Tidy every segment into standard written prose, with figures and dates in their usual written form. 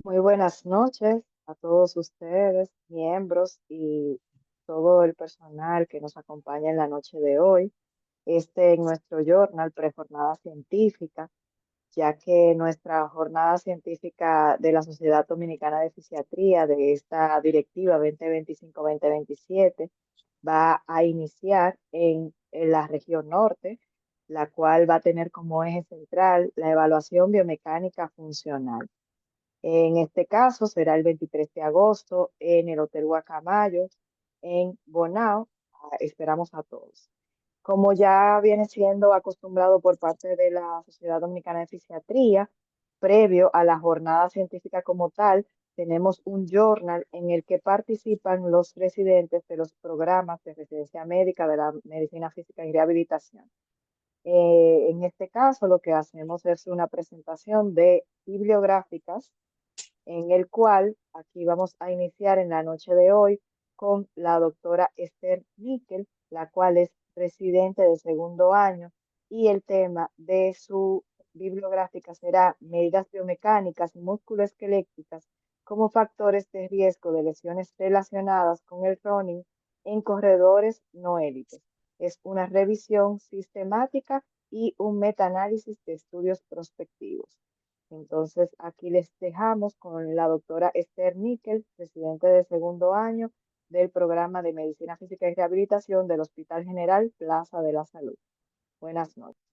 Muy buenas noches a todos ustedes, miembros y todo el personal que nos acompaña en la noche de hoy. En nuestro journal Prejornada Científica, ya que nuestra jornada científica de la Sociedad Dominicana de Fisiatría de esta directiva 2025-2027 va a iniciar en la región norte, la cual va a tener como eje central la evaluación biomecánica funcional. En este caso será el 23 de agosto en el Hotel Guacamayo en Bonao. Esperamos a todos. Como ya viene siendo acostumbrado por parte de la Sociedad Dominicana de Fisiatría, previo a la jornada científica como tal, tenemos un journal en el que participan los residentes de los programas de residencia médica de la medicina física y rehabilitación. En este caso, lo que hacemos es una presentación de bibliográficas en el cual aquí vamos a iniciar en la noche de hoy con la doctora Esther Níquel, la cual es residente de segundo año, y el tema de su bibliográfica será medidas biomecánicas y musculoesqueléticas como factores de riesgo de lesiones relacionadas con el running en corredores no élites. Es una revisión sistemática y un metaanálisis de estudios prospectivos. Entonces, aquí les dejamos con la doctora Esther Níquel, residente de segundo año del programa de Medicina Física y Rehabilitación del Hospital General Plaza de la Salud. Buenas noches.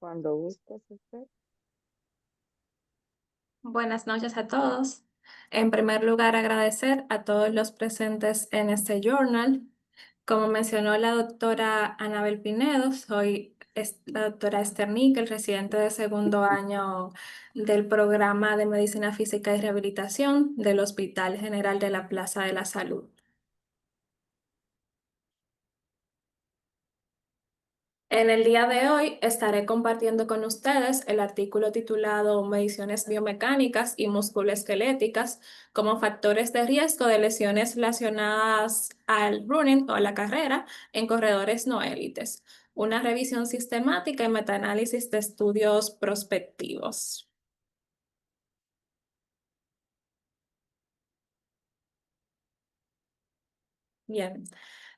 Cuando gustes, Esther. Buenas noches a todos. En primer lugar, agradecer a todos los presentes en este journal. Como mencionó la doctora Anabel Pinedo, soy la doctora Esther Níquel, residente de segundo año del programa de Medicina Física y Rehabilitación del Hospital General de la Plaza de la Salud. En el día de hoy estaré compartiendo con ustedes el artículo titulado Mediciones biomecánicas y musculoesqueléticas como factores de riesgo de lesiones relacionadas al running o a la carrera en corredores no élites. Una revisión sistemática y metaanálisis de estudios prospectivos. Bien,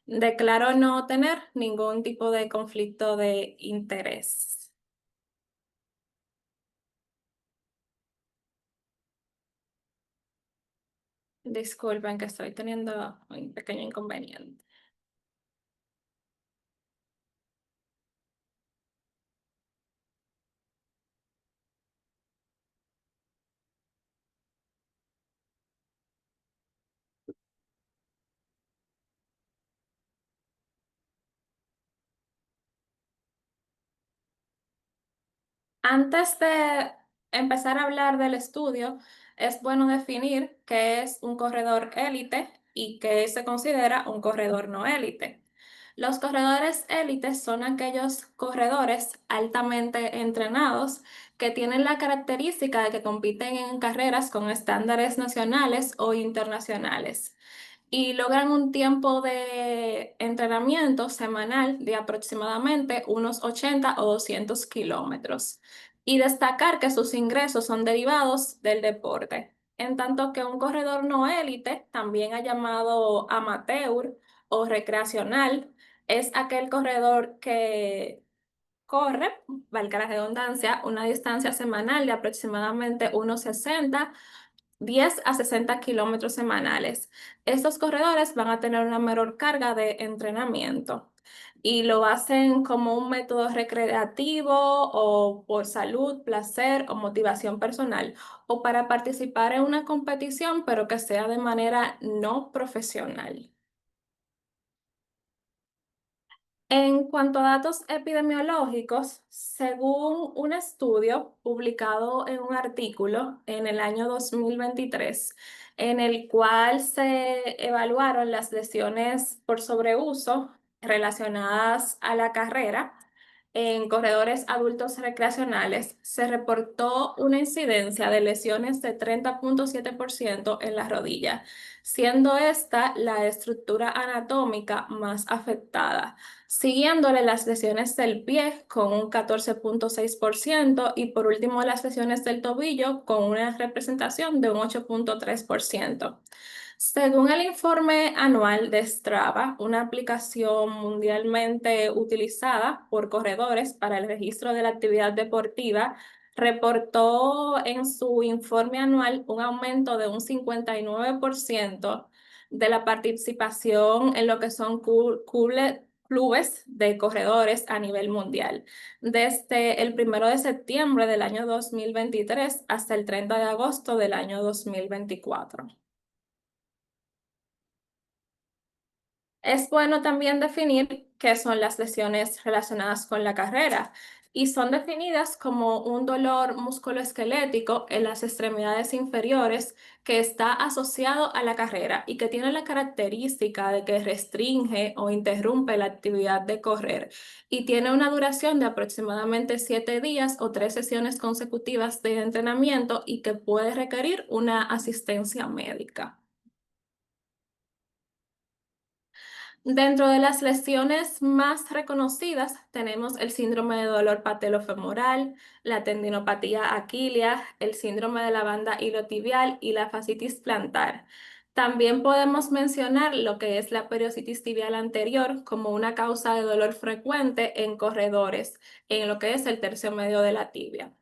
declaro no tener ningún tipo de conflicto de interés. Disculpen que estoy teniendo un pequeño inconveniente. Antes de empezar a hablar del estudio, es bueno definir qué es un corredor élite y qué se considera un corredor no élite. Los corredores élites son aquellos corredores altamente entrenados que tienen la característica de que compiten en carreras con estándares nacionales o internacionales y logran un tiempo de entrenamiento semanal de aproximadamente unos 80 o 200 kilómetros. Y destacar que sus ingresos son derivados del deporte, en tanto que un corredor no élite, también ha llamado amateur o recreacional, es aquel corredor que corre, valga la redundancia, una distancia semanal de aproximadamente unos 10 a 60 kilómetros semanales. Estos corredores van a tener una menor carga de entrenamiento y lo hacen como un método recreativo o por salud, placer o motivación personal o para participar en una competición, pero que sea de manera no profesional. En cuanto a datos epidemiológicos, según un estudio publicado en un artículo en el año 2023, en el cual se evaluaron las lesiones por sobreuso relacionadas a la carrera en corredores adultos recreacionales, se reportó una incidencia de lesiones de 30,7% en la rodilla, siendo esta la estructura anatómica más afectada, siguiéndole las lesiones del pie con un 14,6% y por último las lesiones del tobillo con una representación de un 8,3%. Según el informe anual de Strava, una aplicación mundialmente utilizada por corredores para el registro de la actividad deportiva, reportó en su informe anual un aumento de un 59% de la participación en lo que son clubes de corredores a nivel mundial, desde el 1 de septiembre del año 2023 hasta el 30 de agosto del año 2024. Es bueno también definir qué son las lesiones relacionadas con la carrera y son definidas como un dolor musculoesquelético en las extremidades inferiores que está asociado a la carrera y que tiene la característica de que restringe o interrumpe la actividad de correr y tiene una duración de aproximadamente 7 días o 3 sesiones consecutivas de entrenamiento y que puede requerir una asistencia médica. Dentro de las lesiones más reconocidas tenemos el síndrome de dolor patelofemoral, la tendinopatía aquilea, el síndrome de la banda iliotibial y la fascitis plantar. También podemos mencionar lo que es la periositis tibial anterior como una causa de dolor frecuente en corredores, en lo que es el tercio medio de la tibia.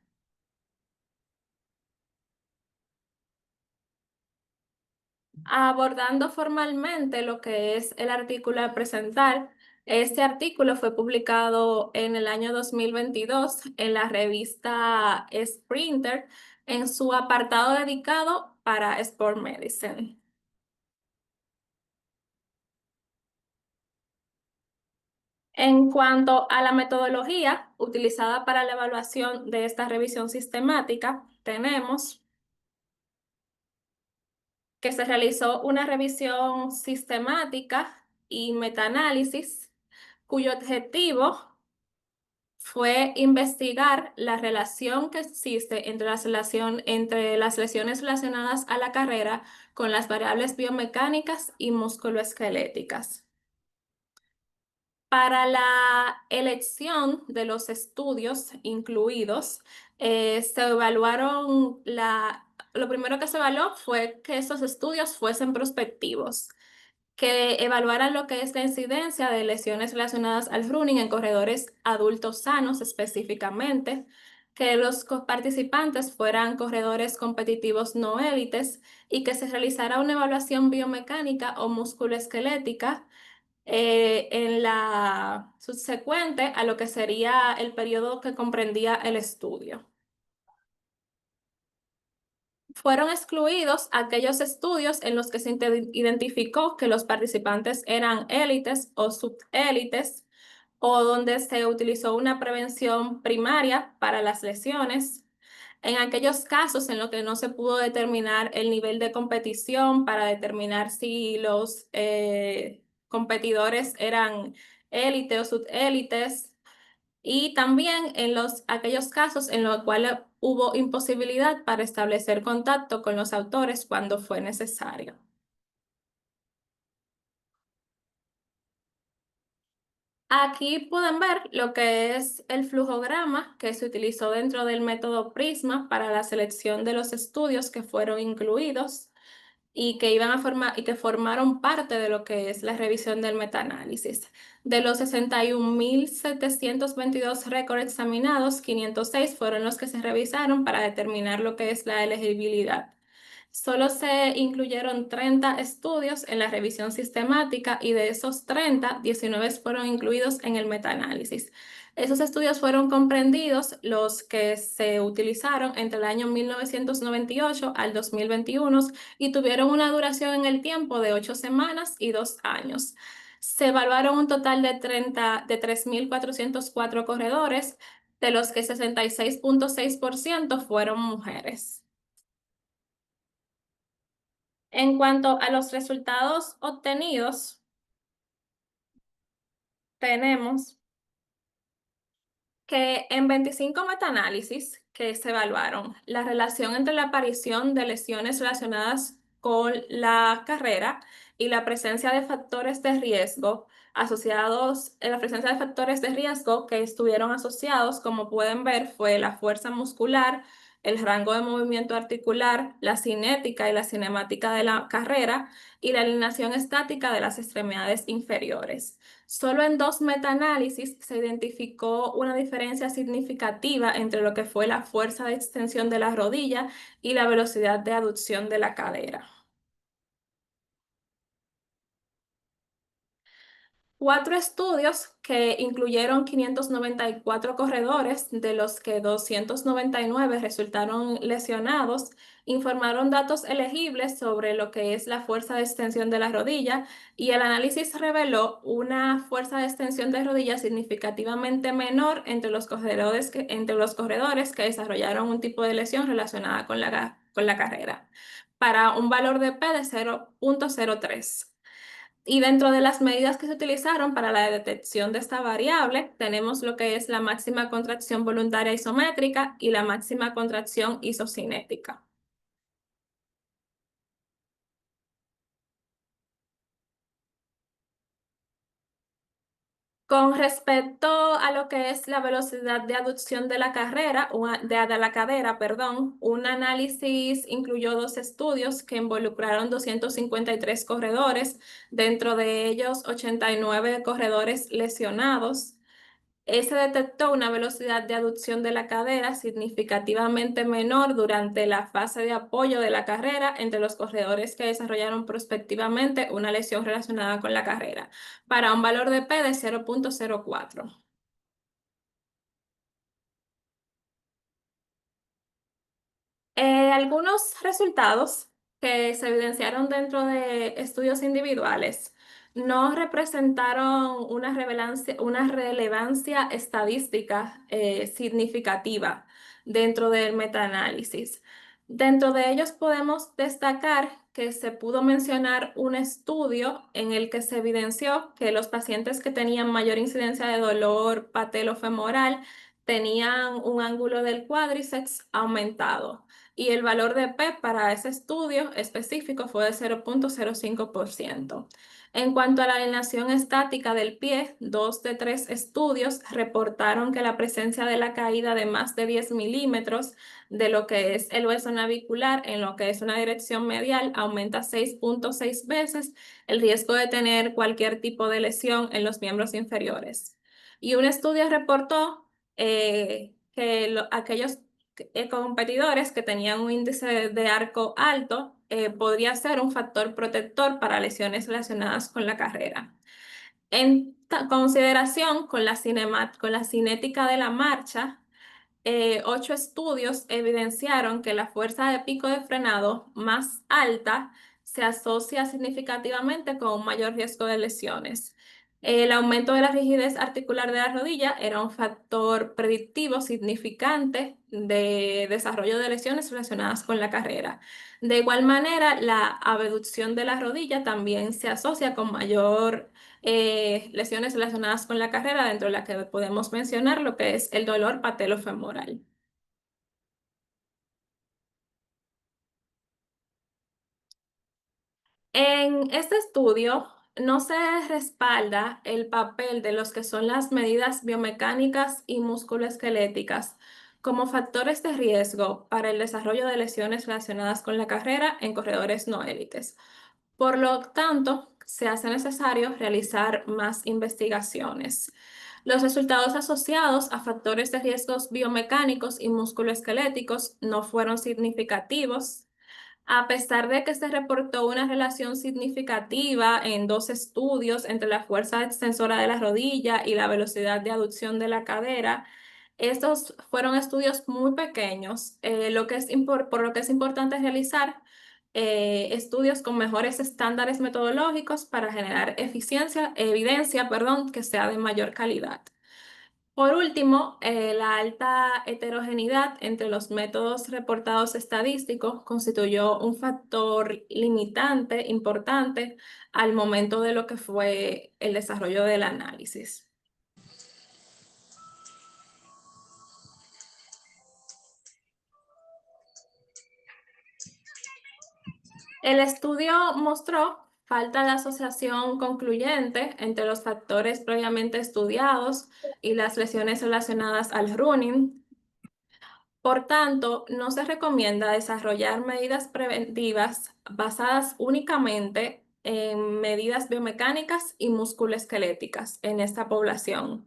Abordando formalmente lo que es el artículo a presentar, este artículo fue publicado en el año 2022 en la revista Sprinter en su apartado dedicado para Sport Medicine. En cuanto a la metodología utilizada para la evaluación de esta revisión sistemática, tenemos que se realizó una revisión sistemática y metaanálisis cuyo objetivo fue investigar la relación que existe entre las lesiones relacionadas a la carrera con las variables biomecánicas y musculoesqueléticas. Para la elección de los estudios incluidos, se evaluaron lo primero que se evaluó fue que esos estudios fuesen prospectivos, que evaluaran lo que es la incidencia de lesiones relacionadas al running en corredores adultos sanos específicamente, que los participantes fueran corredores competitivos no élites y que se realizara una evaluación biomecánica o musculoesquelética en la subsecuente a lo que sería el periodo que comprendía el estudio. Fueron excluidos aquellos estudios en los que se identificó que los participantes eran élites o subélites o donde se utilizó una prevención primaria para las lesiones. En aquellos casos en los que no se pudo determinar el nivel de competición para determinar si los competidores eran élite o subélites, y también en aquellos casos en los cuales hubo imposibilidad para establecer contacto con los autores cuando fue necesario. Aquí pueden ver lo que es el flujograma que se utilizó dentro del método Prisma para la selección de los estudios que fueron incluidos y que iban a formar y que formaron parte de lo que es la revisión del metaanálisis. De los 61.722 récords examinados, 506 fueron los que se revisaron para determinar lo que es la elegibilidad. Solo se incluyeron 30 estudios en la revisión sistemática y de esos 30, 19 fueron incluidos en el metaanálisis. Esos estudios fueron comprendidos los que se utilizaron entre el año 1998 al 2021 y tuvieron una duración en el tiempo de 8 semanas y 2 años. Se evaluaron un total de 3.404 corredores, de los que 66,6% fueron mujeres. En cuanto a los resultados obtenidos, tenemos que en 25 metaanálisis que se evaluaron, la relación entre la aparición de lesiones relacionadas con la carrera y la presencia de factores de riesgo asociados, la presencia de factores de riesgo que estuvieron asociados, como pueden ver, fue la fuerza muscular, el rango de movimiento articular, la cinética y la cinemática de la carrera y la alineación estática de las extremidades inferiores. Solo en dos metaanálisis se identificó una diferencia significativa entre lo que fue la fuerza de extensión de la rodilla y la velocidad de aducción de la cadera. Cuatro estudios que incluyeron 594 corredores, de los que 299 resultaron lesionados, informaron datos elegibles sobre lo que es la fuerza de extensión de la rodilla, y el análisis reveló una fuerza de extensión de rodilla significativamente menor entre los corredores que desarrollaron un tipo de lesión relacionada con la carrera, para un valor de P de 0,03. Y dentro de las medidas que se utilizaron para la detección de esta variable, tenemos lo que es la máxima contracción voluntaria isométrica y la máxima contracción isocinética. Con respecto a lo que es la velocidad de aducción de la carrera, de la cadera, perdón, un análisis incluyó dos estudios que involucraron 253 corredores, dentro de ellos 89 corredores lesionados. Se detectó una velocidad de aducción de la cadera significativamente menor durante la fase de apoyo de la carrera entre los corredores que desarrollaron prospectivamente una lesión relacionada con la carrera, para un valor de P de 0,04. Algunos resultados que se evidenciaron dentro de estudios individuales no representaron una relevancia estadística significativa dentro del metaanálisis. Dentro de ellos podemos destacar que se pudo mencionar un estudio en el que se evidenció que los pacientes que tenían mayor incidencia de dolor patelofemoral tenían un ángulo del cuádriceps aumentado, y el valor de P para ese estudio específico fue de 0,05%. En cuanto a la alineación estática del pie, dos de tres estudios reportaron que la presencia de la caída de más de 10 milímetros de lo que es el hueso navicular en lo que es una dirección medial aumenta 6,6 veces el riesgo de tener cualquier tipo de lesión en los miembros inferiores. Y un estudio reportó que aquellos competidores que tenían un índice de arco alto podría ser un factor protector para lesiones relacionadas con la carrera. En consideración con la cinética de la marcha, 8 estudios evidenciaron que la fuerza de pico de frenado más alta se asocia significativamente con un mayor riesgo de lesiones. El aumento de la rigidez articular de la rodilla era un factor predictivo significante de desarrollo de lesiones relacionadas con la carrera. De igual manera, la abducción de la rodilla también se asocia con mayor lesiones relacionadas con la carrera, dentro de la que podemos mencionar lo que es el dolor patelofemoral. En este estudio no se respalda el papel de los que son las medidas biomecánicas y musculoesqueléticas como factores de riesgo para el desarrollo de lesiones relacionadas con la carrera en corredores no élites. Por lo tanto, se hace necesario realizar más investigaciones. Los resultados asociados a factores de riesgos biomecánicos y musculoesqueléticos no fueron significativos, a pesar de que se reportó una relación significativa en dos estudios entre la fuerza extensora de la rodilla y la velocidad de aducción de la cadera. Estos fueron estudios muy pequeños, por lo que es importante realizar estudios con mejores estándares metodológicos para generar evidencia, perdón, que sea de mayor calidad. Por último, la alta heterogeneidad entre los métodos reportados estadísticos constituyó un factor limitante importante al momento de lo que fue el desarrollo del análisis. El estudio mostró falta de asociación concluyente entre los factores previamente estudiados y las lesiones relacionadas al running. Por tanto, no se recomienda desarrollar medidas preventivas basadas únicamente en medidas biomecánicas y musculoesqueléticas en esta población.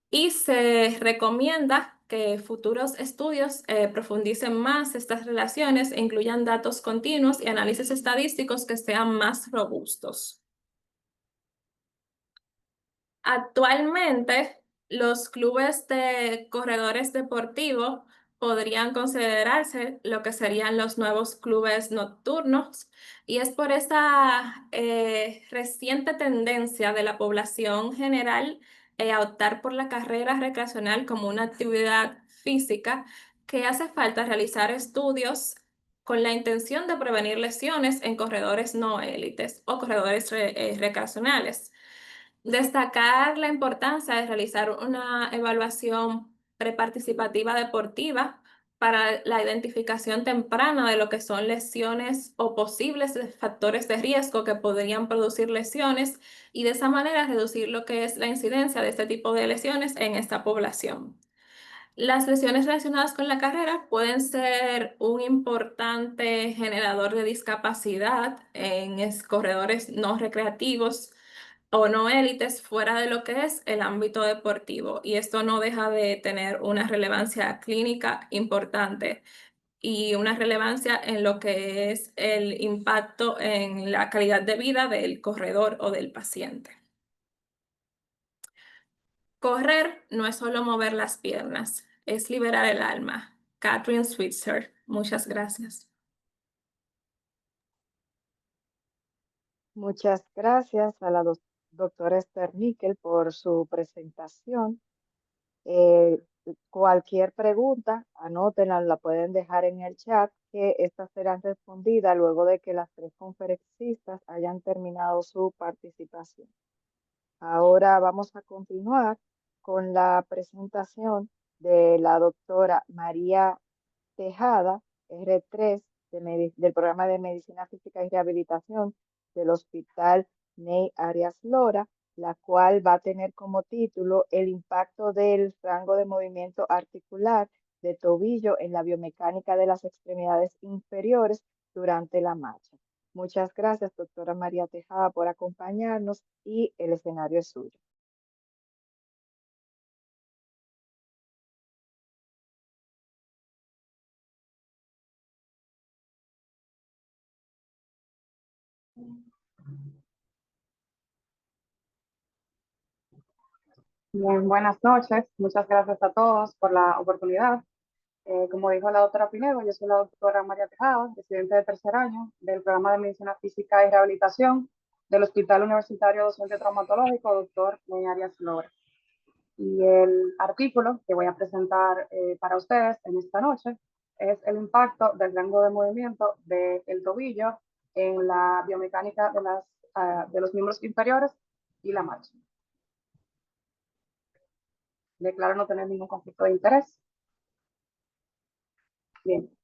Y se recomienda que futuros estudios profundicen más estas relaciones e incluyan datos continuos y análisis estadísticos que sean más robustos. Actualmente, los clubes de corredores deportivos podrían considerarse lo que serían los nuevos clubes nocturnos, y es por esa reciente tendencia de la población general a optar por la carrera recreacional como una actividad física que hace falta realizar estudios con la intención de prevenir lesiones en corredores no élites o corredores recreacionales. Destacar la importancia de realizar una evaluación preparticipativa deportiva para la identificación temprana de lo que son lesiones o posibles factores de riesgo que podrían producir lesiones, y de esa manera reducir lo que es la incidencia de este tipo de lesiones en esta población. Las lesiones relacionadas con la carrera pueden ser un importante generador de discapacidad en corredores no recreativos o no élites fuera de lo que es el ámbito deportivo, y esto no deja de tener una relevancia clínica importante y una relevancia en lo que es el impacto en la calidad de vida del corredor o del paciente. Correr no es solo mover las piernas, es liberar el alma. Catherine Switzer, muchas gracias. Muchas gracias a la doctora Esther Níquel por su presentación. Eh, Cualquier pregunta, anótenla, la pueden dejar en el chat, que estas serán respondidas luego de que las tres conferencistas hayan terminado su participación. Ahora vamos a continuar con la presentación de la doctora María Tejada, R3, del programa de Medicina Física y Rehabilitación del Hospital Ney Arias Lora, la cual va a tener como título el impacto del rango de movimiento articular de tobillo en la biomecánica de las extremidades inferiores durante la marcha. Muchas gracias, doctora María Tejada, por acompañarnos, y el escenario es suyo. Bien, buenas noches. Muchas gracias a todos por la oportunidad. Como dijo la doctora Pinedo, yo soy la doctora María Tejada, residente de tercer año del programa de Medicina Física y Rehabilitación del Hospital Universitario Docente Traumatológico, doctor Ney Arias Lora. Y el artículo que voy a presentar para ustedes en esta noche es el impacto del rango de movimiento del tobillo en la biomecánica de los miembros inferiores y la marcha. Declaro no tener ningún conflicto de interés. Bien.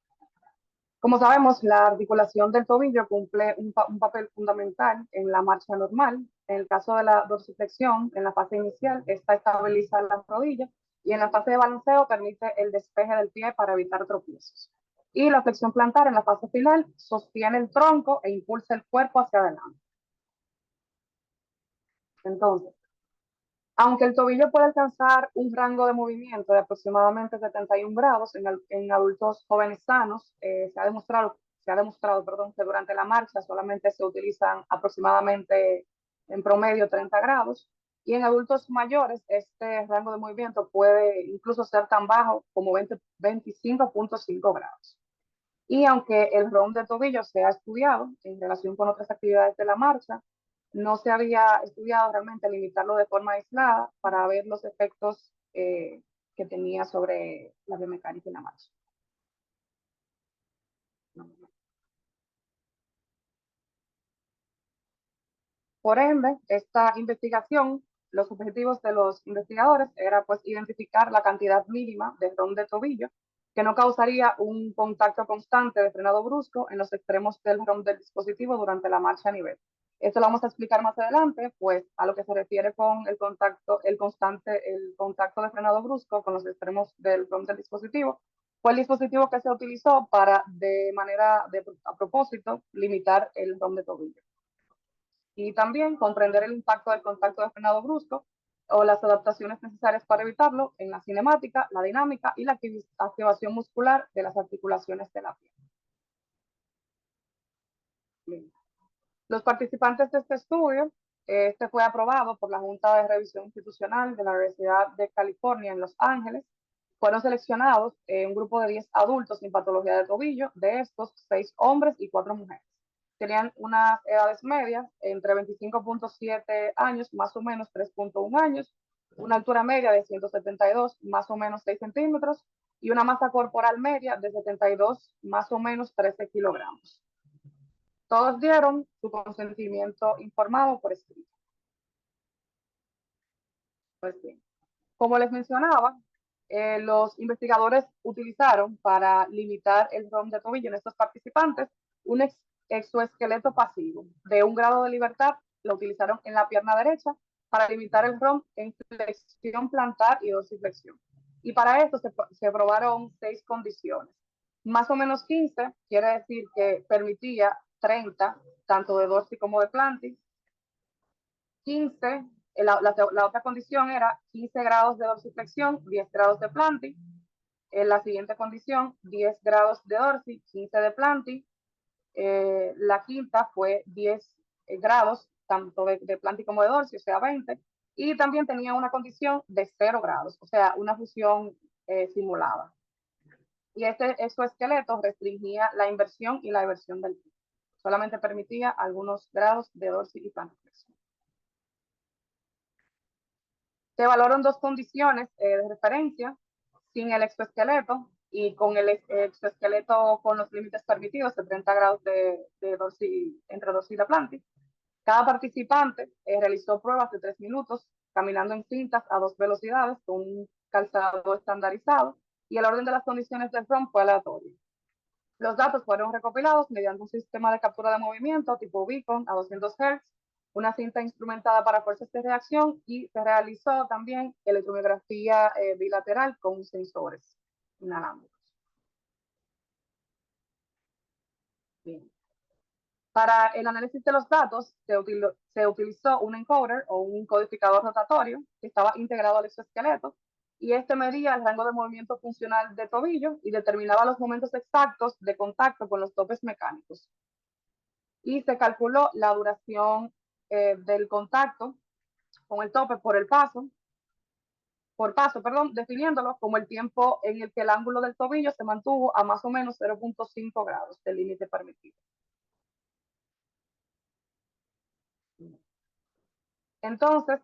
Como sabemos, la articulación del tobillo cumple un papel fundamental en la marcha normal. En el caso de la dorsiflexión, en la fase inicial, esta estabiliza la rodilla, y en la fase de balanceo permite el despeje del pie para evitar tropiezos. Y la flexión plantar en la fase final sostiene el tronco e impulsa el cuerpo hacia adelante. Entonces, aunque el tobillo puede alcanzar un rango de movimiento de aproximadamente 71 grados en adultos jóvenes sanos, se ha demostrado que durante la marcha solamente se utilizan aproximadamente en promedio 30 grados, y en adultos mayores este rango de movimiento puede incluso ser tan bajo como 25.5 grados. Y aunque el ron de tobillo se ha estudiado en relación con otras actividades de la marcha, no se había estudiado realmente limitarlo de forma aislada para ver los efectos que tenía sobre la biomecánica en la marcha. Por ende, esta investigación, los objetivos de los investigadores era pues identificar la cantidad mínima de ron de tobillo que no causaría un contacto constante de frenado brusco en los extremos del ron del dispositivo durante la marcha a nivel. Esto lo vamos a explicar más adelante, pues a lo que se refiere con el contacto de frenado brusco con los extremos del ron del dispositivo, fue el dispositivo que se utilizó para, a propósito, limitar el ron de tobillo. Y también comprender el impacto del contacto de frenado brusco o las adaptaciones necesarias para evitarlo en la cinemática, la dinámica y la activación muscular de las articulaciones de la pierna. Bien. Los participantes de este estudio, este fue aprobado por la Junta de Revisión Institucional de la Universidad de California en Los Ángeles. Fueron seleccionados un grupo de 10 adultos sin patología de tobillo, de estos 6 hombres y 4 mujeres. Tenían unas edades medias entre 25.7 años, más o menos 3.1 años, una altura media de 172, más o menos 6 centímetros, y una masa corporal media de 72, más o menos 13 kilogramos. Todos dieron su consentimiento informado por escrito. Pues bien, como les mencionaba, los investigadores utilizaron para limitar el ron de tobillo en estos participantes un exoesqueleto pasivo de 1 grado de libertad. Lo utilizaron en la pierna derecha para limitar el ron en flexión plantar y dorsiflexión. Y para esto se probaron 6 condiciones. Más o menos 15 quiere decir que permitía 30, tanto de dorsi como de plantis. 15, la otra condición era 15 grados de dorsiflexión, 10 grados de planti. En la siguiente condición, 10 grados de dorsi, 15 de planti. La quinta fue 10 grados, tanto de planti como de dorsi, o sea, 20. Y también tenía una condición de 0 grados, o sea, una fusión simulada. Y este exoesqueleto restringía la inversión y la eversión del pie. Solamente permitía algunos grados de dorsi y plantiflexión. Se evaluaron 2 condiciones de referencia, sin el exoesqueleto y con el exoesqueleto con los límites permitidos de 30 grados de dorsi, entre dorsi y la plantis. Cada participante realizó pruebas de 3 minutos, caminando en cintas a 2 velocidades con un calzado estandarizado, y el orden de las condiciones del ROM fue aleatorio. Los datos fueron recopilados mediante un sistema de captura de movimiento tipo Beacon a 200 Hz, una cinta instrumentada para fuerzas de reacción, y se realizó también electromiografía bilateral con sensores inalámbricos. Bien. Para el análisis de los datos se utilizó un encoder o un codificador rotatorio que estaba integrado al exoesqueleto, y este medía el rango de movimiento funcional de tobillo y determinaba los momentos exactos de contacto con los topes mecánicos. Y se calculó la duración del contacto con el tope por paso, definiéndolo como el tiempo en el que el ángulo del tobillo se mantuvo a más o menos 0.5 grados del límite permitido. Entonces,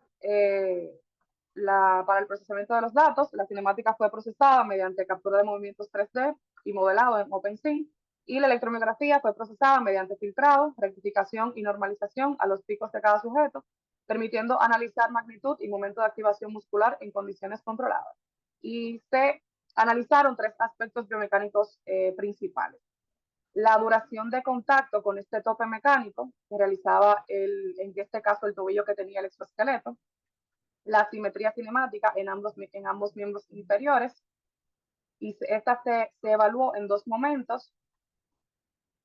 para el procesamiento de los datos, la cinemática fue procesada mediante captura de movimientos 3D y modelado en OpenSea, y la electromiografía fue procesada mediante filtrado, rectificación y normalización a los picos de cada sujeto, permitiendo analizar magnitud y momento de activación muscular en condiciones controladas. Y se analizaron 3 aspectos biomecánicos principales. La duración de contacto con este tope mecánico, que realizaba en este caso el tobillo que tenía el exoesqueleto, la simetría cinemática en ambos miembros inferiores, y esta se evaluó en 2 momentos,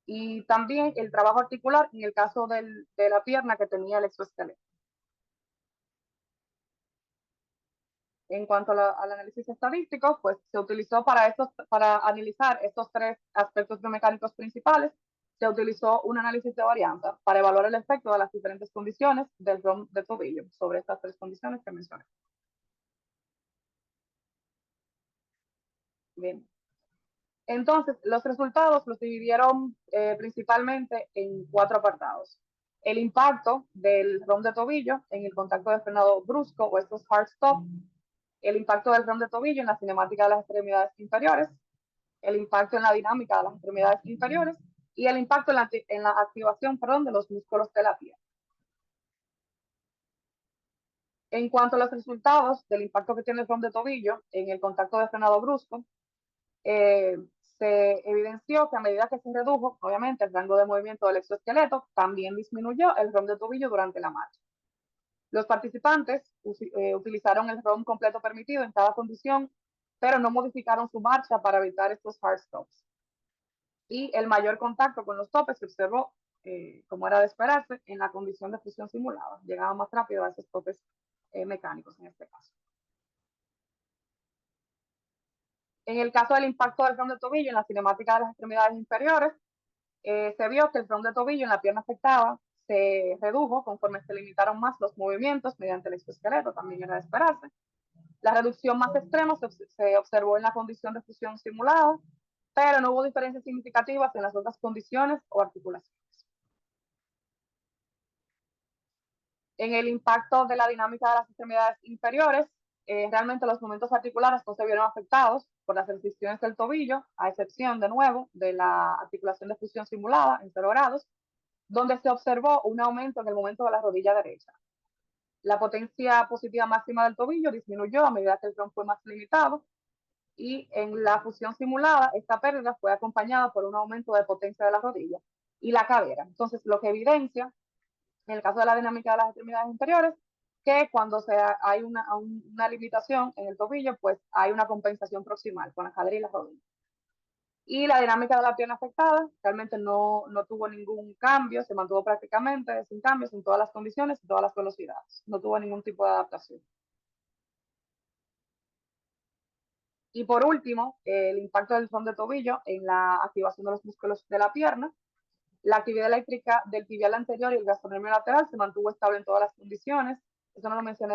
y también el trabajo articular en el caso de la pierna que tenía el exoesqueleto. En cuanto al análisis estadístico, pues se utilizó para analizar estos 3 aspectos biomecánicos principales, se utilizó un análisis de varianza para evaluar el efecto de las diferentes condiciones del ROM de tobillo sobre estas 3 condiciones que mencioné. Bien. Entonces, los resultados los dividieron principalmente en 4 apartados. El impacto del rom de tobillo en el contacto de frenado brusco o estos hard stop, el impacto del rom de tobillo en la cinemática de las extremidades inferiores, el impacto en la dinámica de las extremidades inferiores y el impacto en la activación, de los músculos de la pierna. En cuanto a los resultados del impacto que tiene el rom de tobillo en el contacto de frenado brusco, se evidenció que a medida que se redujo, obviamente, el rango de movimiento del exoesqueleto, también disminuyó el rom de tobillo durante la marcha. Los participantes utilizaron el rom completo permitido en cada condición, pero no modificaron su marcha para evitar estos hard stops. Y el mayor contacto con los topes se observó, como era de esperarse, en la condición de fusión simulada. Llegaba más rápido a esos topes mecánicos en este caso. En el caso del impacto del rom de tobillo en la cinemática de las extremidades inferiores, se vio que el rom de tobillo en la pierna afectada se redujo conforme se limitaron más los movimientos mediante el exoesqueleto, también era de esperarse. La reducción más extrema se observó en la condición de fusión simulada, pero no hubo diferencias significativas en las otras condiciones o articulaciones. En el impacto de la dinámica de las extremidades inferiores, realmente los momentos articulares no se vieron afectados por las restricciones del tobillo, a excepción, de nuevo, de la articulación de fusión simulada en 0 grados, donde se observó un aumento en el momento de la rodilla derecha. La potencia positiva máxima del tobillo disminuyó a medida que el tronco fue más limitado, y en la fusión simulada esta pérdida fue acompañada por un aumento de potencia de la rodilla y la cadera. Entonces, lo que evidencia, en el caso de la dinámica de las extremidades inferiores, que cuando hay una limitación en el tobillo, pues hay una compensación proximal con la cadera y la rodilla. Y la dinámica de la pierna afectada realmente no tuvo ningún cambio, se mantuvo prácticamente sin cambios en todas las condiciones y todas las velocidades. No tuvo ningún tipo de adaptación. Y por último, el impacto del rom de tobillo en la activación de los músculos de la pierna. La actividad eléctrica del tibial anterior y el gastrocnemio lateral se mantuvo estable en todas las condiciones. Eso no lo mencioné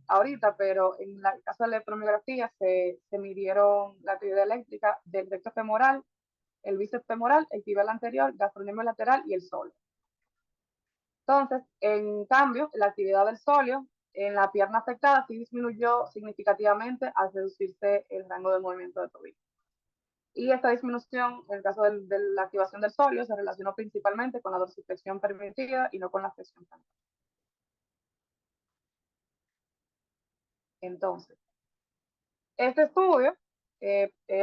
ahorita, pero en el caso de la electromiografía se midieron la actividad eléctrica del recto femoral, el bíceps femoral, el tibial anterior, gastrocnemio lateral y el sóleo. Entonces, en cambio, la actividad del sóleo en la pierna afectada sí disminuyó significativamente al reducirse el rango de movimiento del tobillo. Y esta disminución, en el caso de la activación del sóleo, se relacionó principalmente con la dorsiflexión permitida y no con la flexión plantar. Entonces, este estudio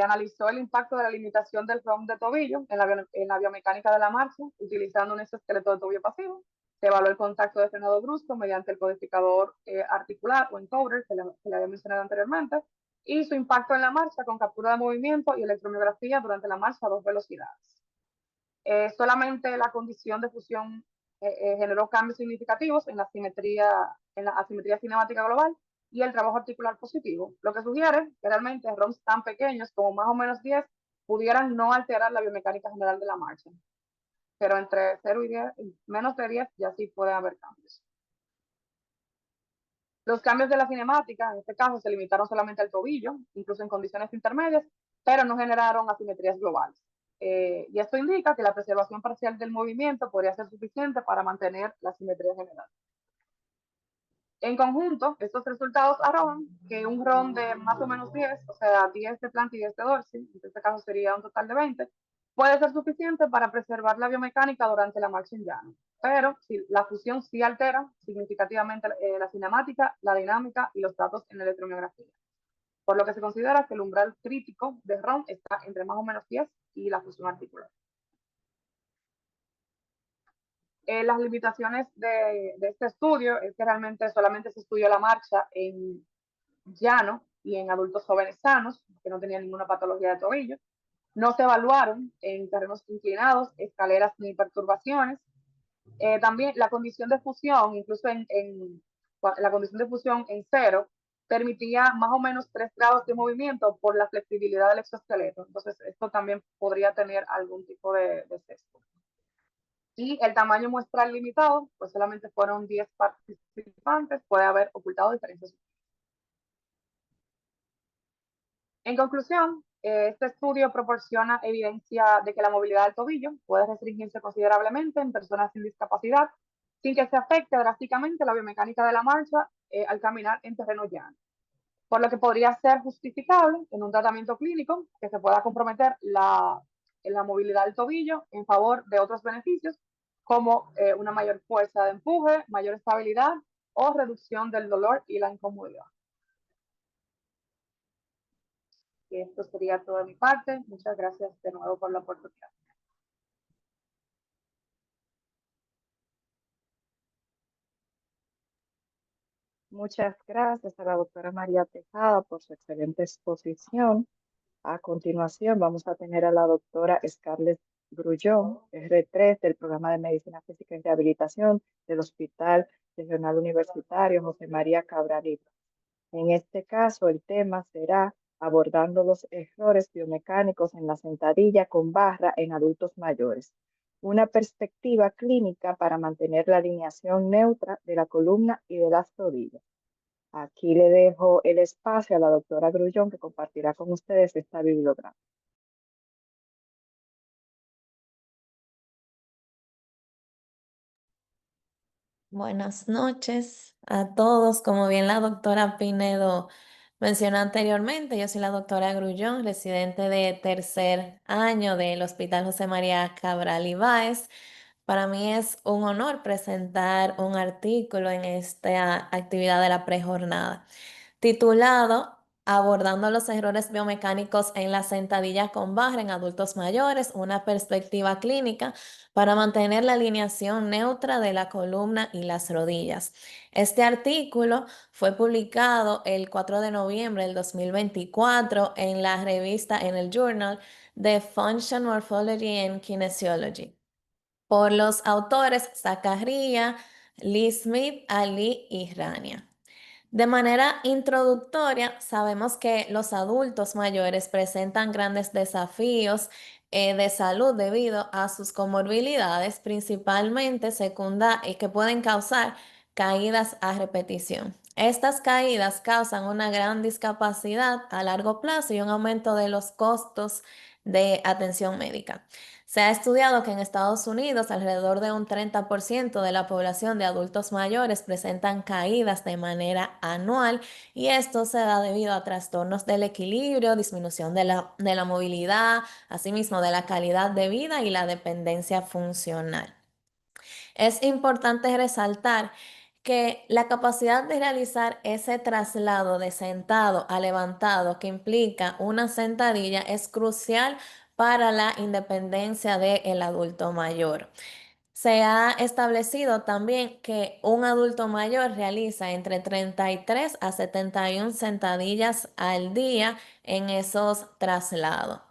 analizó el impacto de la limitación del rom de tobillo en la biomecánica de la marcha, utilizando un exoesqueleto de tobillo pasivo. Se evaluó el contacto de frenado brusco mediante el codificador articular o encoder que le había mencionado anteriormente, y su impacto en la marcha con captura de movimiento y electromiografía durante la marcha a 2 velocidades. Solamente la condición de fusión generó cambios significativos en la asimetría cinemática global y el trabajo articular positivo, lo que sugiere que realmente ROMs tan pequeños como más o menos 10 pudieran no alterar la biomecánica general de la marcha. Pero entre 0 y 10, menos de 10 ya sí puede haber cambios. Los cambios de la cinemática, en este caso, se limitaron solamente al tobillo, incluso en condiciones intermedias, pero no generaron asimetrías globales. Y esto indica que la preservación parcial del movimiento podría ser suficiente para mantener la simetría general. En conjunto, estos resultados arrojan que un ROM de más o menos 10, o sea, 10 de planta y 10 de dorsal, en este caso sería un total de 20, puede ser suficiente para preservar la biomecánica durante la marcha en llano. Pero la fusión sí altera significativamente la cinemática, la dinámica y los datos en la electromiografía. Por lo que se considera que el umbral crítico de ROM está entre más o menos 10 y la fusión articular. Las limitaciones de este estudio es que realmente solamente se estudió la marcha en llano y en adultos jóvenes sanos, que no tenían ninguna patología de tobillo. No se evaluaron en terrenos inclinados, escaleras ni perturbaciones. También la condición de fusión, incluso la condición de fusión en 0, permitía más o menos 3 grados de movimiento por la flexibilidad del exoesqueleto. Entonces, esto también podría tener algún tipo de sesgo. Y el tamaño muestral limitado, pues solamente fueron 10 participantes, puede haber ocultado diferencias. En conclusión, Este estudio proporciona evidencia de que la movilidad del tobillo puede restringirse considerablemente en personas sin discapacidad, sin que se afecte drásticamente la biomecánica de la marcha al caminar en terreno llano, por lo que podría ser justificable en un tratamiento clínico que se pueda comprometer la movilidad del tobillo en favor de otros beneficios, como una mayor fuerza de empuje, mayor estabilidad o reducción del dolor y la incomodidad. Y esto sería todo de mi parte. Muchas gracias de nuevo por la oportunidad. Muchas gracias a la doctora María Tejada por su excelente exposición. A continuación, vamos a tener a la doctora Scarlett Grullón, R3 del programa de Medicina Física y Rehabilitación del Hospital Regional Universitario José María Cabral Ibáñez. En este caso, el tema será abordando los errores biomecánicos en la sentadilla con barra en adultos mayores. Una perspectiva clínica para mantener la alineación neutra de la columna y de las rodillas. Aquí le dejo el espacio a la doctora Grullón que compartirá con ustedes esta bibliografía. Buenas noches a todos. Como bien la doctora Pinedo mencionó anteriormente, yo soy la doctora Grullón, residente de tercer año del Hospital José María Cabral Ibáez. Para mí es un honor presentar un artículo en esta actividad de la prejornada, titulado Abordando los errores biomecánicos en la sentadilla con barra en adultos mayores, una perspectiva clínica para mantener la alineación neutra de la columna y las rodillas. Este artículo fue publicado el 4 de noviembre del 2024 en la revista, en el Journal de Function Morphology and Kinesiology, por los autores Zakaria, Lee Smith, Ali y Rania. De manera introductoria, sabemos que los adultos mayores presentan grandes desafíos de salud debido a sus comorbilidades, principalmente secundarias, que pueden causar caídas a repetición. Estas caídas causan una gran discapacidad a largo plazo y un aumento de los costos de atención médica. Se ha estudiado que en Estados Unidos alrededor de un 30% de la población de adultos mayores presentan caídas de manera anual, y esto se da debido a trastornos del equilibrio, disminución de la movilidad, asimismo de la calidad de vida y la dependencia funcional. Es importante resaltar que la capacidad de realizar ese traslado de sentado a levantado que implica una sentadilla es crucial para la independencia del adulto mayor. Se ha establecido también que un adulto mayor realiza entre 33 a 71 sentadillas al día en esos traslados.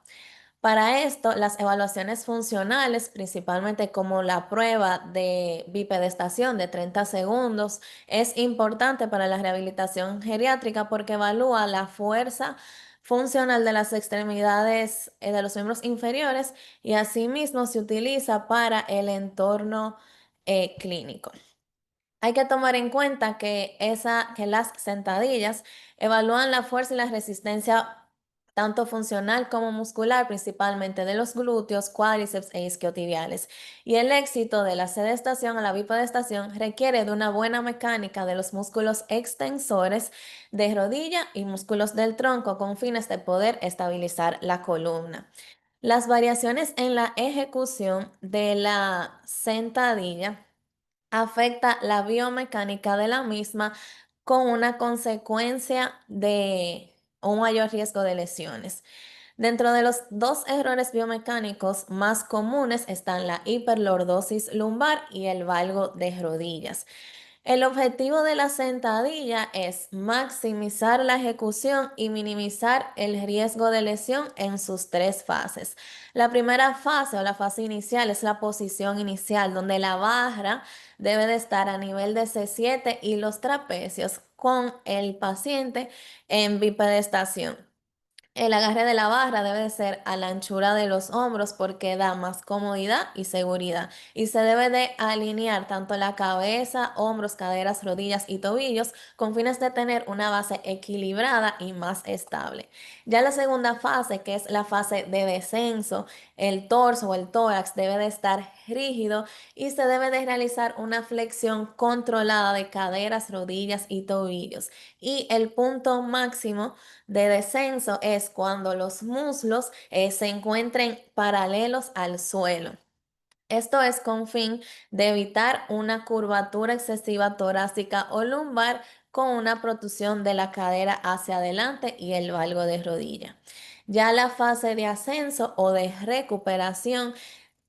Para esto, las evaluaciones funcionales, principalmente como la prueba de bipedestación de 30 segundos, es importante para la rehabilitación geriátrica porque evalúa la fuerza funcional de las extremidades de los miembros inferiores, y asimismo se utiliza para el entorno clínico. Hay que tomar en cuenta que las sentadillas evalúan la fuerza y la resistencia tanto funcional como muscular, principalmente de los glúteos, cuádriceps e isquiotibiales. Y el éxito de la sedestación a la bipedestación requiere de una buena mecánica de los músculos extensores de rodilla y músculos del tronco con fines de poder estabilizar la columna. Las variaciones en la ejecución de la sentadilla afecta la biomecánica de la misma, con una consecuencia de un mayor riesgo de lesiones. Dentro de los dos errores biomecánicos más comunes están la hiperlordosis lumbar y el valgo de rodillas. El objetivo de la sentadilla es maximizar la ejecución y minimizar el riesgo de lesión en sus tres fases. La primera fase o la fase inicial es la posición inicial, donde la barra debe de estar a nivel de C7 y los trapecios con el paciente en bipedestación. El agarre de la barra debe de ser a la anchura de los hombros porque da más comodidad y seguridad. Y se debe de alinear tanto la cabeza, hombros, caderas, rodillas y tobillos con fines de tener una base equilibrada y más estable. Ya la segunda fase, que es la fase de descenso, el torso o el tórax debe de estar rígido y se debe de realizar una flexión controlada de caderas, rodillas y tobillos. Y el punto máximo de descenso es cuando los muslos se encuentren paralelos al suelo. Esto es con fin de evitar una curvatura excesiva torácica o lumbar con una protrusión de la cadera hacia adelante y el valgo de rodilla. Ya la fase de ascenso o de recuperación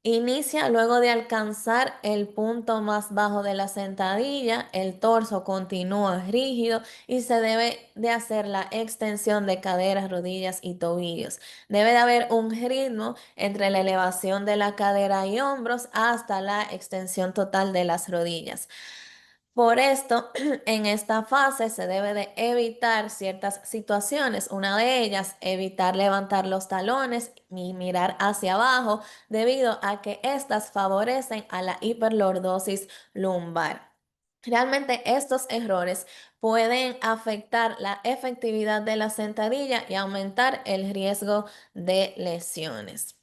inicia luego de alcanzar el punto más bajo de la sentadilla, el torso continúa rígido y se debe de hacer la extensión de caderas, rodillas y tobillos. Debe de haber un ritmo entre la elevación de la cadera y hombros hasta la extensión total de las rodillas. Por esto, en esta fase se debe de evitar ciertas situaciones. Una de ellas, evitar levantar los talones y mirar hacia abajo, debido a que éstas favorecen a la hiperlordosis lumbar. Realmente estos errores pueden afectar la efectividad de la sentadilla y aumentar el riesgo de lesiones.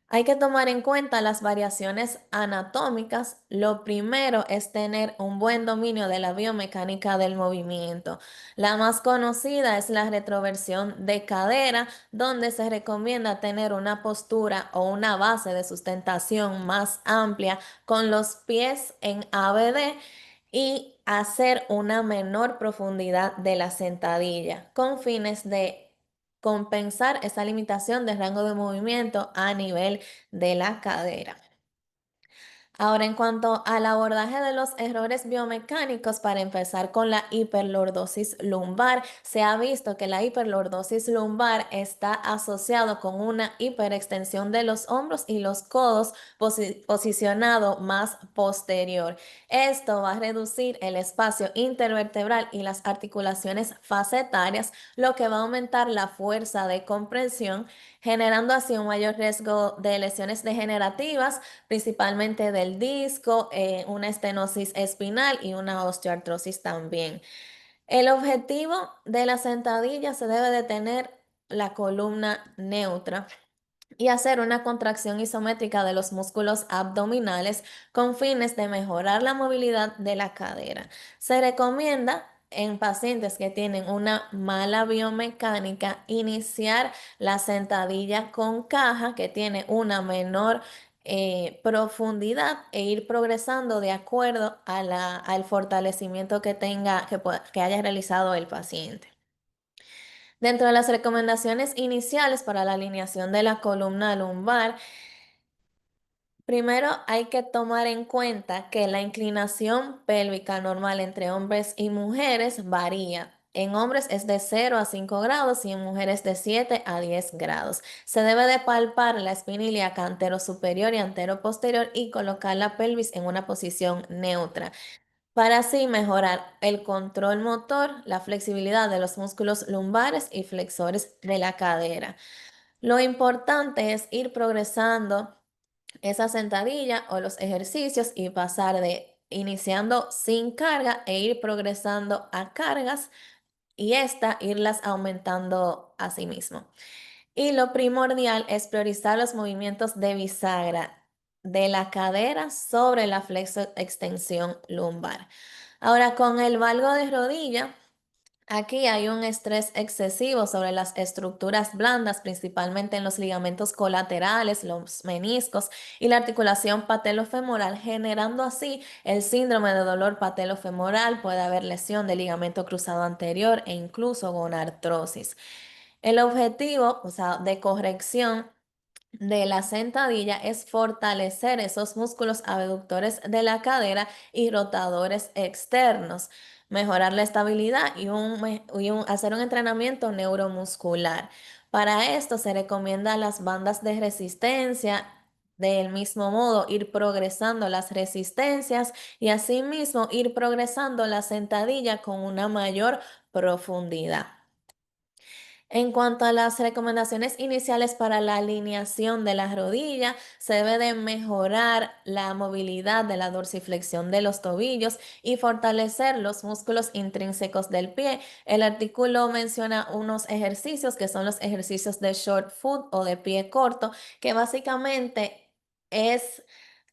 Hay que tomar en cuenta las variaciones anatómicas. Lo primero es tener un buen dominio de la biomecánica del movimiento. La más conocida es la retroversión de cadera, donde se recomienda tener una postura o una base de sustentación más amplia con los pies en ABD y hacer una menor profundidad de la sentadilla con fines de compensar esa limitación de rango de movimiento a nivel de la cadera. Ahora, en cuanto al abordaje de los errores biomecánicos, para empezar con la hiperlordosis lumbar, se ha visto que la hiperlordosis lumbar está asociado con una hiperextensión de los hombros y los codos posicionado más posterior. Esto va a reducir el espacio intervertebral y las articulaciones facetarias, lo que va a aumentar la fuerza de compresión, generando así un mayor riesgo de lesiones degenerativas, principalmente del disco, una estenosis espinal y una osteoartrosis también. El objetivo de la sentadilla se debe de tener la columna neutra y hacer una contracción isométrica de los músculos abdominales con fines de mejorar la movilidad de la cadera. Se recomienda en pacientes que tienen una mala biomecánica iniciar la sentadilla con caja, que tiene una menor profundidad, e ir progresando de acuerdo a al fortalecimiento que tenga, que haya realizado el paciente. Dentro de las recomendaciones iniciales para la alineación de la columna lumbar, primero hay que tomar en cuenta que la inclinación pélvica normal entre hombres y mujeres varía. En hombres es de 0 a 5 grados y en mujeres de 7 a 10 grados. Se debe de palpar la espina ilíaca antero-superior y antero-posterior y colocar la pelvis en una posición neutra, para así mejorar el control motor, la flexibilidad de los músculos lumbares y flexores de la cadera. Lo importante es ir progresando esa sentadilla o los ejercicios y pasar de iniciando sin carga e ir progresando a cargas, y irlas aumentando a sí mismo. Y lo primordial es priorizar los movimientos de bisagra de la cadera sobre la flexo extensión lumbar. Ahora, con el valgo de rodilla, aquí hay un estrés excesivo sobre las estructuras blandas, principalmente en los ligamentos colaterales, los meniscos y la articulación patelofemoral, generando así el síndrome de dolor patelofemoral. Puede haber lesión del ligamento cruzado anterior e incluso gonartrosis. El objetivo, o sea, de corrección de la sentadilla es fortalecer esos músculos abductores de la cadera y rotadores externos, mejorar la estabilidad hacer un entrenamiento neuromuscular. Para esto se recomienda las bandas de resistencia. Del mismo modo, ir progresando las resistencias y asimismo ir progresando la sentadilla con una mayor profundidad. En cuanto a las recomendaciones iniciales para la alineación de la rodilla, se debe de mejorar la movilidad de la dorsiflexión de los tobillos y fortalecer los músculos intrínsecos del pie. El artículo menciona unos ejercicios que son los ejercicios de short foot o de pie corto, que básicamente es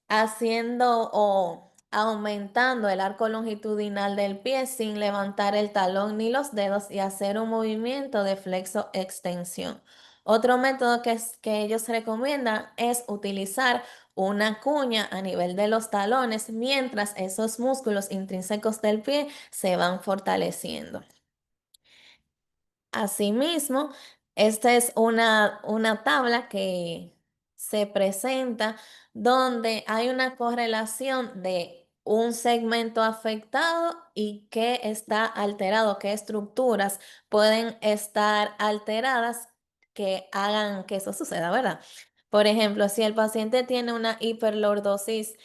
haciendo o aumentando el arco longitudinal del pie sin levantar el talón ni los dedos y hacer un movimiento de flexo-extensión. Otro método que ellos recomiendan es utilizar una cuña a nivel de los talones mientras esos músculos intrínsecos del pie se van fortaleciendo. Asimismo, esta es una tabla que se presenta donde hay una correlación de un segmento afectado y qué está alterado, qué estructuras pueden estar alteradas que hagan que eso suceda, ¿verdad? Por ejemplo, si el paciente tiene una hiperlordosis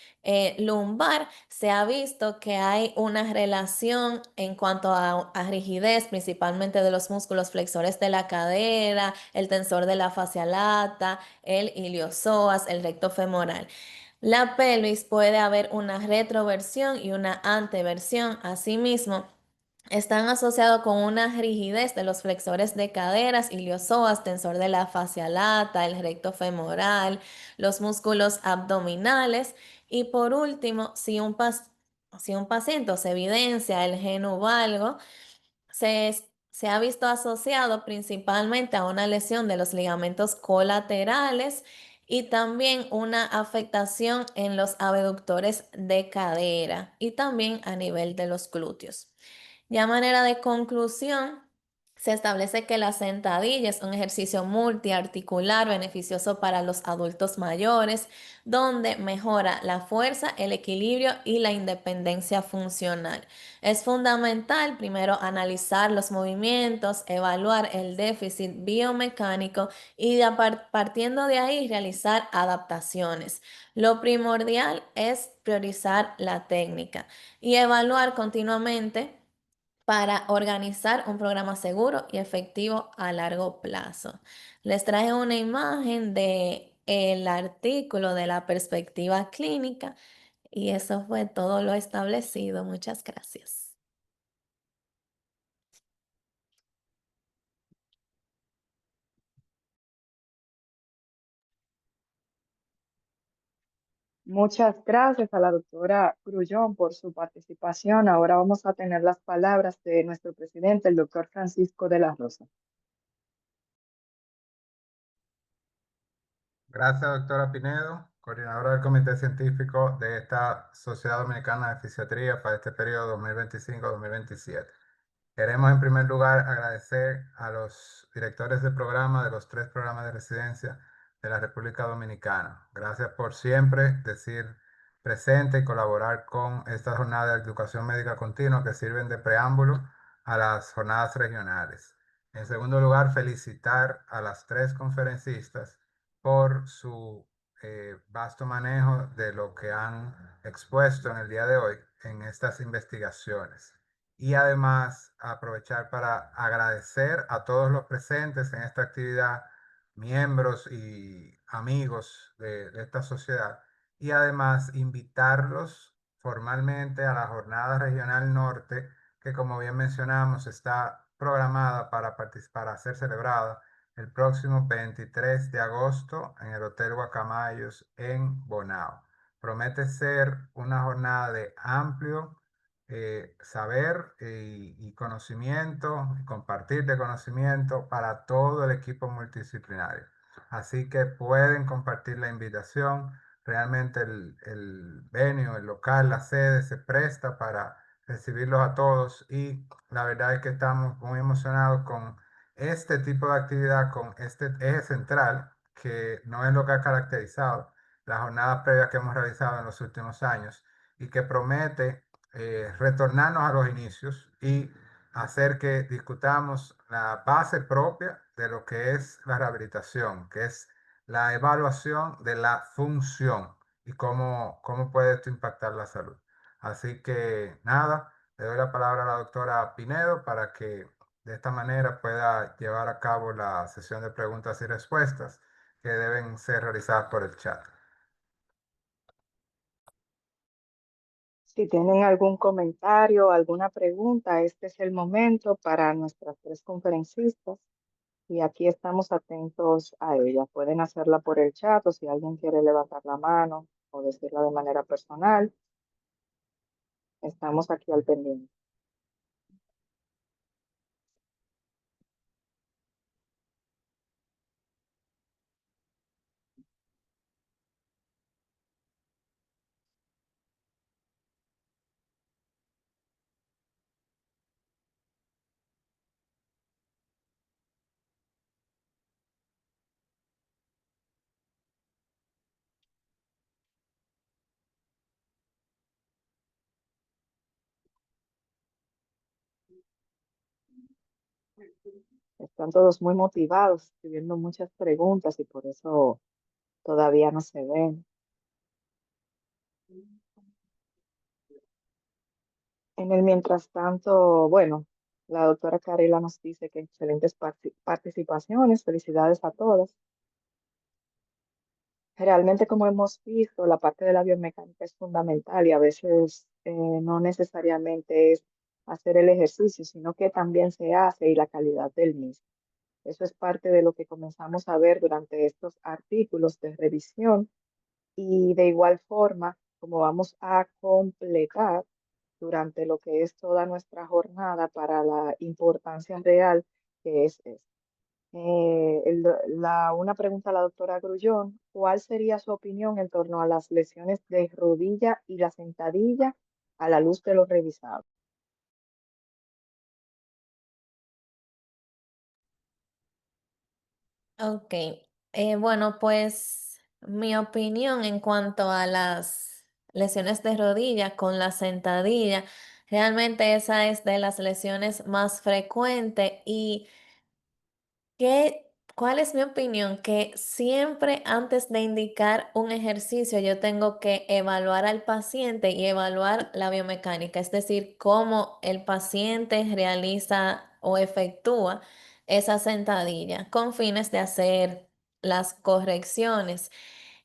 lumbar, se ha visto que hay una relación en cuanto a rigidez, principalmente de los músculos flexores de la cadera, el tensor de la fascia lata, el iliosoas, el recto femoral. La pelvis puede haber una retroversión y una anteversión. Asimismo, están asociados con una rigidez de los flexores de caderas, iliosoas, tensor de la fascia lata, el recto femoral, los músculos abdominales. Y por último, si un paciente se evidencia el geno valgo, se ha visto asociado principalmente a una lesión de los ligamentos colaterales y también una afectación en los abductores de cadera y también a nivel de los glúteos. Ya a manera de conclusión, se establece que la sentadilla es un ejercicio multiarticular beneficioso para los adultos mayores, donde mejora la fuerza, el equilibrio y la independencia funcional. Es fundamental primero analizar los movimientos, evaluar el déficit biomecánico y partiendo de ahí realizar adaptaciones. Lo primordial es priorizar la técnica y evaluar continuamente para organizar un programa seguro y efectivo a largo plazo. Les traje una imagen de el artículo de la perspectiva clínica y eso fue todo lo establecido. Muchas gracias. Muchas gracias a la doctora Grullón por su participación. Ahora vamos a tener las palabras de nuestro presidente, el doctor Francisco de la Rosa. Gracias, doctora Pinedo, coordinadora del Comité Científico de esta Sociedad Dominicana de Fisiatría para este periodo 2025-2027. Queremos en primer lugar agradecer a los directores de programa de los 3 programas de residencia de la República Dominicana. Gracias por siempre decir presente y colaborar con esta jornada de educación médica continua que sirven de preámbulo a las jornadas regionales. En segundo lugar, felicitar a las 3 conferencistas por su vasto manejo de lo que han expuesto en el día de hoy en estas investigaciones. Y además aprovechar para agradecer a todos los presentes en esta actividad, miembros y amigos de esta sociedad, y además invitarlos formalmente a la Jornada Regional Norte, que como bien mencionamos está programada para ser celebrada el próximo 23 de agosto en el Hotel Guacamayos en Bonao. Promete ser una jornada de amplio saber y conocimiento, y compartir de conocimiento para todo el equipo multidisciplinario. Así que pueden compartir la invitación. Realmente el venue, el local, la sede se presta para recibirlos a todos y la verdad es que estamos muy emocionados con este tipo de actividad, con este eje central, que no es lo que ha caracterizado las jornadas previas que hemos realizado en los últimos años y que promete retornarnos a los inicios y hacer que discutamos la base propia de lo que es la rehabilitación, que es la evaluación de la función y cómo puede esto impactar la salud. Así que nada, le doy la palabra a la doctora Pinedo para que de esta manera pueda llevar a cabo la sesión de preguntas y respuestas que deben ser realizadas por el chat. Si tienen algún comentario, alguna pregunta, este es el momento para nuestras tres conferencistas y aquí estamos atentos a ellas. Pueden hacerla por el chat o si alguien quiere levantar la mano o decirla de manera personal, estamos aquí al pendiente. Están todos muy motivados, escribiendo muchas preguntas y por eso todavía no se ven. En el mientras tanto, bueno, la doctora Carila nos dice que excelentes participaciones, felicidades a todas. Realmente, como hemos visto, la parte de la biomecánica es fundamental y a veces no necesariamente es hacer el ejercicio, sino que también se hace y la calidad del mismo. Eso es parte de lo que comenzamos a ver durante estos artículos de revisión y de igual forma, como vamos a completar durante lo que es toda nuestra jornada para la importancia real que es esto. Una pregunta a la doctora Grullón, ¿cuál sería su opinión en torno a las lesiones de rodilla y la sentadilla a la luz de lo revisado? Ok, bueno, pues mi opinión en cuanto a las lesiones de rodilla con la sentadilla, realmente esa es de las lesiones más frecuentes y ¿cuál es mi opinión? Que siempre antes de indicar un ejercicio yo tengo que evaluar al paciente y evaluar la biomecánica, es decir, cómo el paciente realiza o efectúa esa sentadilla con fines de hacer las correcciones.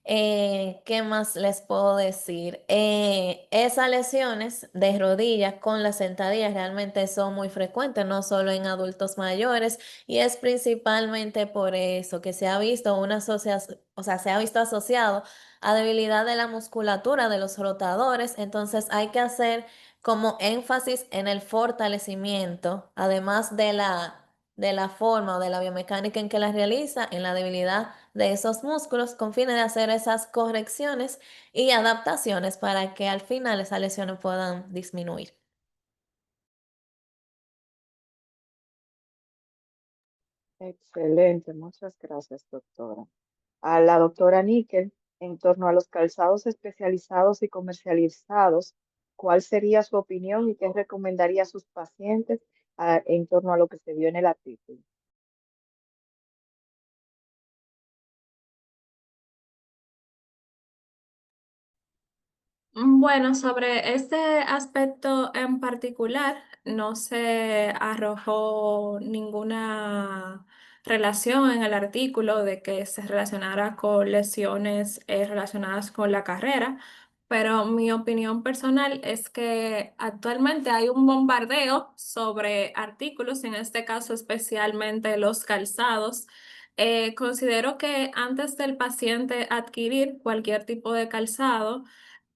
¿Qué más les puedo decir? Esas lesiones de rodillas con las sentadillas realmente son muy frecuentes, no solo en adultos mayores, y es principalmente por eso que se ha visto una asociación, o sea, se ha visto asociado a debilidad de la musculatura de los rotadores. Entonces hay que hacer como énfasis en el fortalecimiento, además de la forma o de la biomecánica en que la realiza, en la debilidad de esos músculos, con fines de hacer esas correcciones y adaptaciones para que al final esas lesiones puedan disminuir. Excelente, muchas gracias, doctora. A la doctora Níquel, en torno a los calzados especializados y comercializados, ¿cuál sería su opinión y qué recomendaría a sus pacientes en torno a lo que se vio en el artículo? Bueno, sobre este aspecto en particular, no se arrojó ninguna relación en el artículo de que se relacionara con lesiones relacionadas con la carrera, pero mi opinión personal es que actualmente hay un bombardeo sobre artículos, en este caso especialmente los calzados. Considero que antes del paciente adquirir cualquier tipo de calzado,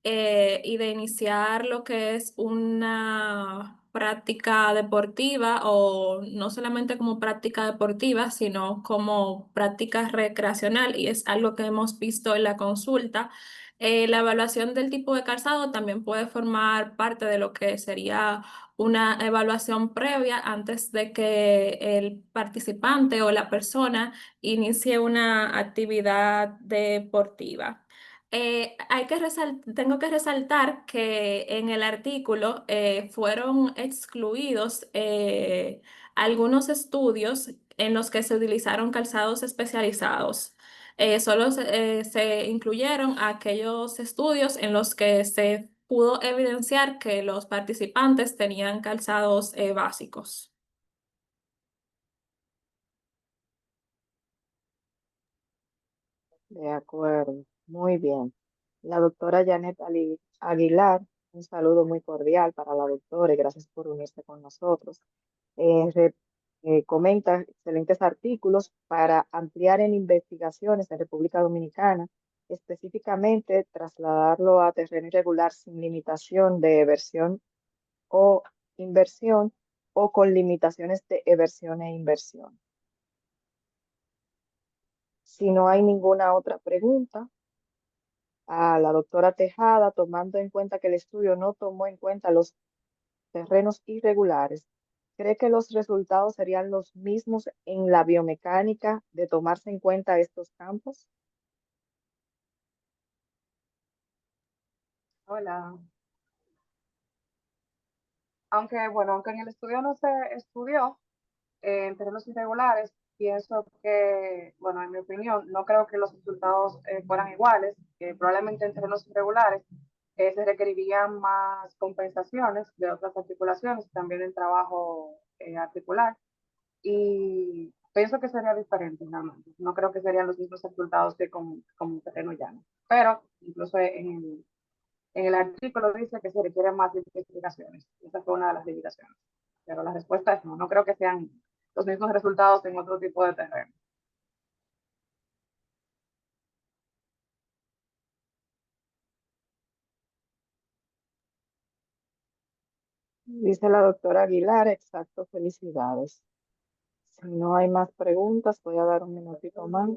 y de iniciar lo que es una práctica deportiva o no solamente como práctica deportiva, sino como práctica recreacional y es algo que hemos visto en la consulta. La evaluación del tipo de calzado también puede formar parte de lo que sería una evaluación previa antes de que el participante o la persona inicie una actividad deportiva. Tengo que resaltar que en el artículo fueron excluidos algunos estudios en los que se utilizaron calzados especializados. Solo se incluyeron aquellos estudios en los que se pudo evidenciar que los participantes tenían calzados básicos. De acuerdo, muy bien. La doctora Janet Aguilar, un saludo muy cordial para la doctora y gracias por unirse con nosotros. Eh, re- Comenta excelentes artículos para ampliar en investigaciones en República Dominicana, específicamente trasladarlo a terreno irregular sin limitación de eversión o inversión o con limitaciones de eversión e inversión. Si no hay ninguna otra pregunta, a la doctora Tejada, tomando en cuenta que el estudio no tomó en cuenta los terrenos irregulares, ¿cree que los resultados serían los mismos en la biomecánica de tomarse en cuenta estos campos? Hola. Aunque en el estudio no se estudió en terrenos irregulares, pienso que, bueno, en mi opinión, no creo que los resultados fueran iguales, que probablemente en terrenos irregulares se requerirían más compensaciones de otras articulaciones, también en trabajo articular, y pienso que sería diferente, realmente. No creo que serían los mismos resultados que con terreno llano, pero incluso en el artículo dice que se requieren más investigaciones. Esa fue una de las limitaciones. Pero la respuesta es no. No creo que sean los mismos resultados en otro tipo de terreno. Dice la doctora Aguilar, exacto, felicidades. Si no hay más preguntas, voy a dar un minutito más,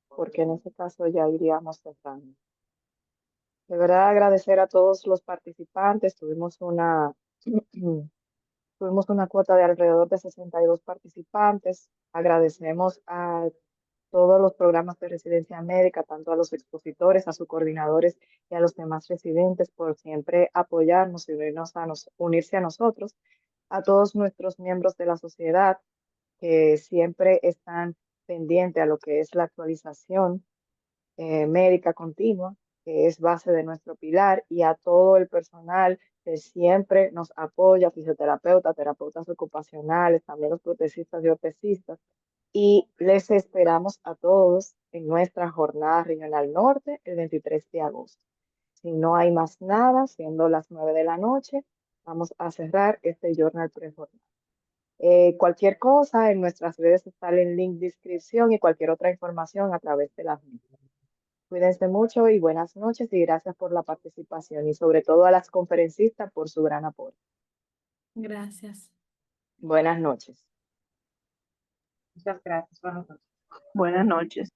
porque en ese caso ya iríamos cerrando. De verdad agradecer a todos los participantes. Tuvimos una cuota de alrededor de 62 participantes. Agradecemos a todos los programas de residencia médica, tanto a los expositores, a sus coordinadores y a los demás residentes por siempre apoyarnos y unirse a nosotros, a todos nuestros miembros de la sociedad que siempre están pendientes a lo que es la actualización médica continua, que es base de nuestro pilar, y a todo el personal que siempre nos apoya, fisioterapeutas, terapeutas ocupacionales, también los protecistas y ortesistas. Y les esperamos a todos en nuestra jornada regional norte el 23 de agosto. Si no hay más nada, siendo las 9 de la noche, vamos a cerrar este journal prejornal. Cualquier cosa en nuestras redes está el link de inscripción y cualquier otra información a través de las mismas. Cuídense mucho y buenas noches y gracias por la participación y sobre todo a las conferencistas por su gran apoyo. Gracias. Buenas noches. Muchas gracias. Buenas noches. Buenas noches.